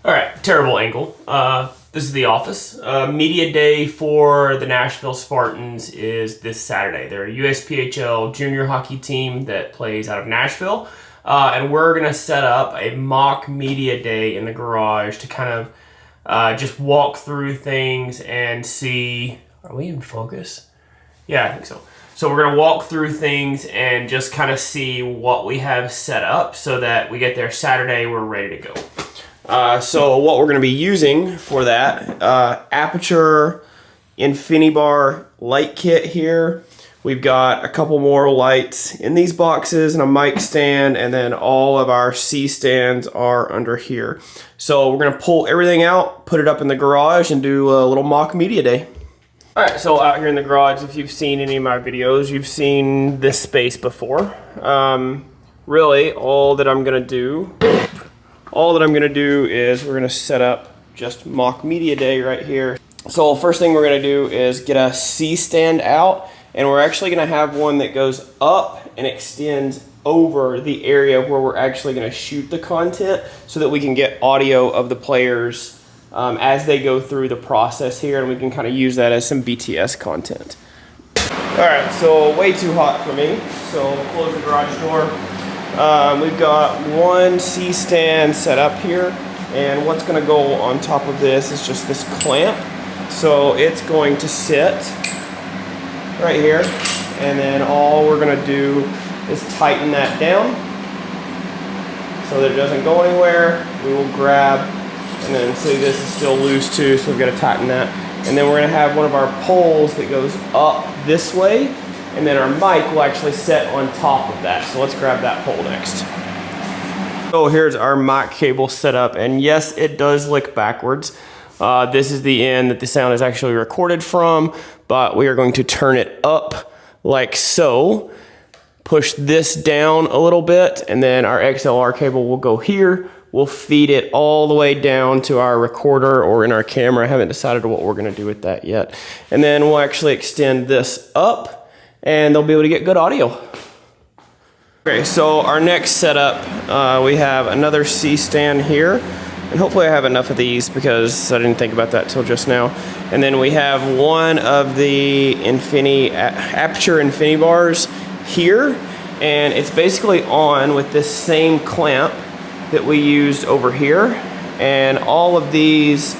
All right, terrible angle. This is the office. Media day for the Nashville Spartans is this Saturday. They're a USPHL junior hockey team that plays out of Nashville. And we're going to set up a mock media day in the garage to kind of just walk through things and see. Are we in focus? Yeah, I think so. So we're going to walk through things and just kind of see what we have set up so that we get there Saturday, we're ready to go. So what we're going to be using for that, Aputure InfiniBar light kit here. We've got a couple more lights in these boxes and a mic stand, and then all of our C stands are under here. So we're going to pull everything out, put it up in the garage, and do a little mock media day. All right, so out here in the garage, if you've seen any of my videos, you've seen this space before. Really, all that I'm going to do is we're going to set up just mock media day right here. So first thing we're going to do is get a C stand out, and we're actually going to have one that goes up and extends over the area where we're actually going to shoot the content so that we can get audio of the players as they go through the process here, and we can kind of use that as some BTS content. All right, so way too hot for me, so we'll close the garage door. We've got one C stand set up here, and what's going to go on top of this is just this clamp. So it's going to sit right here, and then all we're going to do is tighten that down so that it doesn't go anywhere. We will grab, and then see this is still loose too, so we've got to tighten that. And then we're going to have one of our poles that goes up this way, and then our mic will actually sit on top of that. So let's grab that pole next. So here's our mic cable set up, and yes, it does lick backwards. This is the end that the sound is actually recorded from, but we are going to turn it up like so, push this down a little bit, and then our XLR cable will go here. We'll feed it all the way down to our recorder or in our camera. I haven't decided what we're gonna do with that yet. And then we'll actually extend this up, and they'll be able to get good audio. Okay, so our next setup, we have another C stand here, and hopefully I have enough of these because I didn't think about that till just now. And then we have one of the Aputure InfiniBars here, and it's basically on with this same clamp that we used over here, and all of these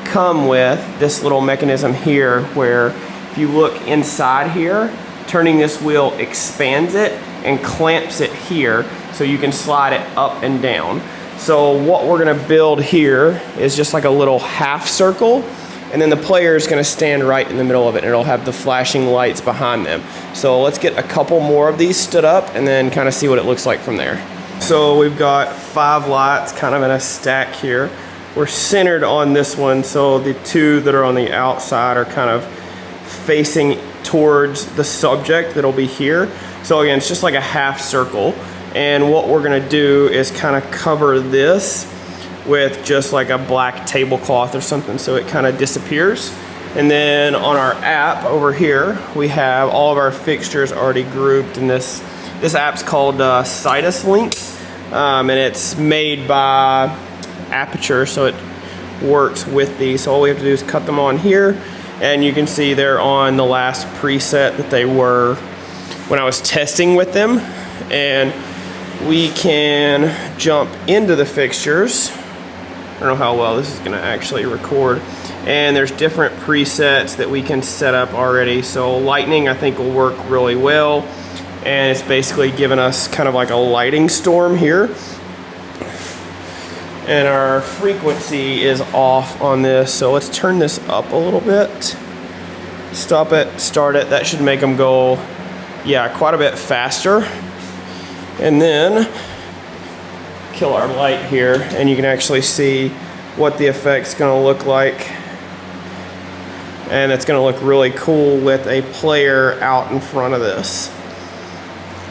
come with this little mechanism here where if you look inside here, turning this wheel expands it and clamps it here so you can slide it up and down. So what we're gonna build here is just like a little half circle, and then the player is gonna stand right in the middle of it, and it'll have the flashing lights behind them. So let's get a couple more of these stood up and then kind of see what it looks like from there. So we've got 5 lights kind of in a stack here. We're centered on this one, so the 2 that are on the outside are kind of facing towards the subject that'll be here. So again, it's just like a half circle. And what we're gonna do is kind of cover this with just like a black tablecloth or something so it kind of disappears. And then on our app over here, we have all of our fixtures already grouped in this. This app's called Sidus Link, and it's made by Aputure, so it works with these. So all we have to do is cut them on here, and you can see they're on the last preset that they were when I was testing with them. And we can jump into the fixtures. I don't know how well this is gonna actually record. And there's different presets that we can set up already. So lightning I think will work really well. And it's basically giving us kind of like a lighting storm here. And our frequency is off on this, so let's turn this up a little bit. Stop it, start it. That should make them go, yeah, quite a bit faster. And then kill our light here, and you can actually see what the effect's gonna look like. And it's gonna look really cool with a player out in front of this.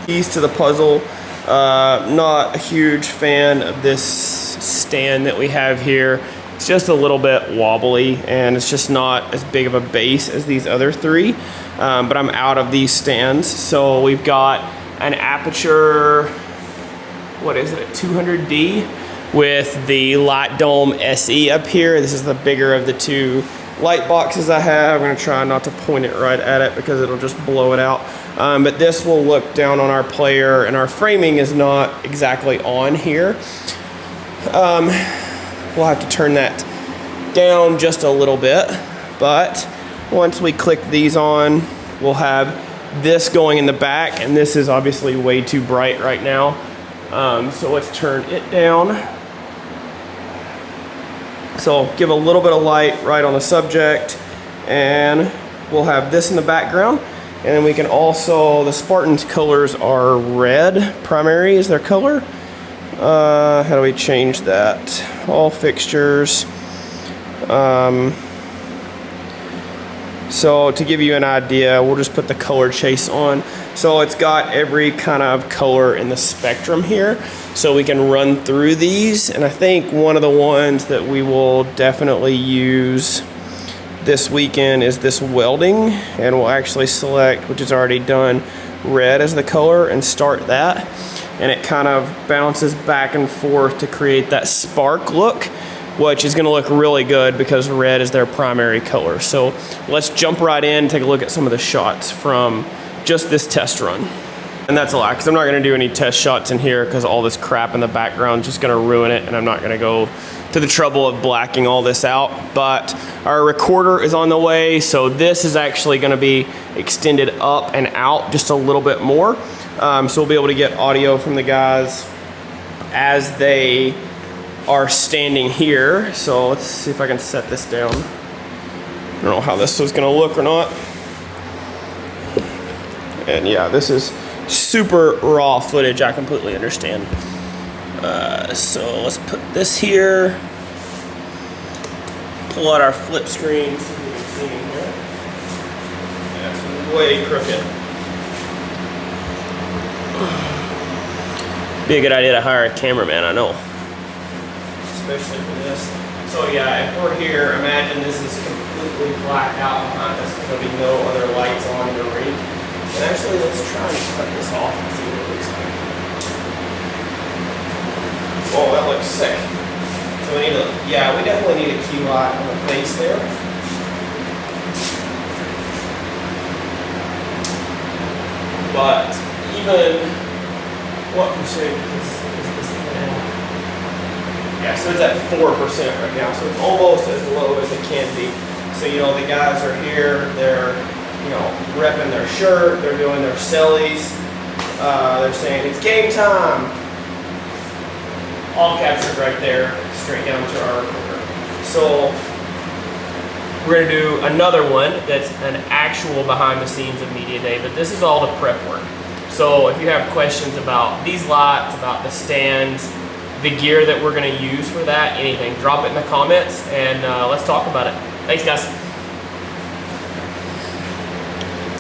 Keys to the puzzle. Not a huge fan of this stand that we have here. It's just a little bit wobbly, and it's just not as big of a base as these other 3. But I'm out of these stands. So we've got an Aputure, what is it, 200D with the Light Dome SE up here. This is the bigger of the two light boxes I have. I'm gonna try not to point it right at it because it'll just blow it out. But this will look down on our player, and our framing is not exactly on here. We'll have to turn that down just a little bit, but once we click these on, we'll have this going in the back, and this is obviously way too bright right now. So let's turn it down. So give a little bit of light right on the subject, and we'll have this in the background. And then we can also, the Spartan's colors are red, primary is their color. How do we change that? All fixtures. So to give you an idea, we'll just put the color chase on. So it's got every kind of color in the spectrum here. So we can run through these. And I think one of the ones that we will definitely use this weekend is this welding. And we'll actually select, which is already done, red as the color, and start that. And it kind of bounces back and forth to create that spark look, which is gonna look really good because red is their primary color. So let's jump right in and take a look at some of the shots from just this test run. And that's a lot, because I'm not gonna do any test shots in here because all this crap in the background is just gonna ruin it, and I'm not gonna go to the trouble of blacking all this out. But our recorder is on the way, so this is actually gonna be extended up and out just a little bit more. So we'll be able to get audio from the guys as they are standing here. So let's see if I can set this down. I don't know how this is gonna look or not. And yeah, this is super raw footage, I completely understand. So let's put this here. Pull out our flip screen so we can see in here. That's way crooked. Be a good idea to hire a cameraman, I know. Especially for this. So yeah, if we're here, imagine this is completely blacked out behind us. There'll be no other lights on in the rink. And actually, let's try and cut this off and see what it looks like. Oh, that looks sick. So we need to, yeah, we definitely need a key light on the face there. But even, what percent is this now? Yeah, so it's at 4% right now, so it's almost as low as it can be. So, you know, the guys are here, they're, you know, repping their shirt, they're doing their sellies, they're saying, it's game time. All captured right there, straight down to our recorder. So, we're gonna do another one that's an actual behind the scenes of Media Day, but this is all the prep work. So if you have questions about these lights, about the stands, the gear that we're gonna use for that, anything, drop it in the comments and let's talk about it. Thanks guys.